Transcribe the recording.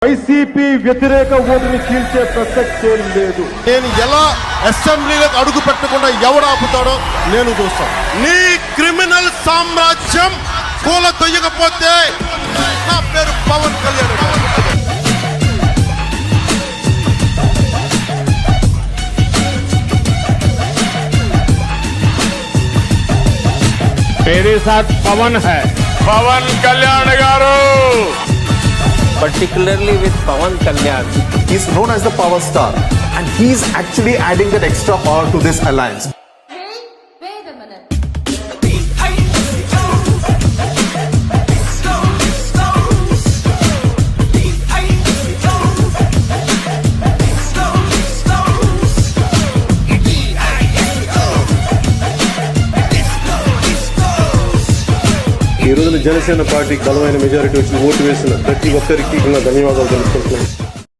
YCP వ్యతిరేక ఓటుని చీల్చే ప్రసక్తే లేదు. నేను ఎలా అసెంబ్లీలకు అడుగు పెట్టకుండా ఎవడు ఆపుతాడో నేను చూస్తాను. నీ క్రిమినల్ సామ్రాజ్యం కూల తొయ్యకపోతే నా పేరు పవన్ కళ్యాణ్. मेरे साथ पवन है, पवन कल्याण गारू. Particularly with Pawan Kalyan. He's known as the power star and he's actually adding that extra power to this alliance. Hey, wait a minute. ఈ రోజున జనసేన పార్టీకి బలమైన మెజారిటీ వచ్చి ఓటు వేసిన ప్రతి ఒక్కరికి ధన్యవాదాలు తెలుపుకుంటున్నాను.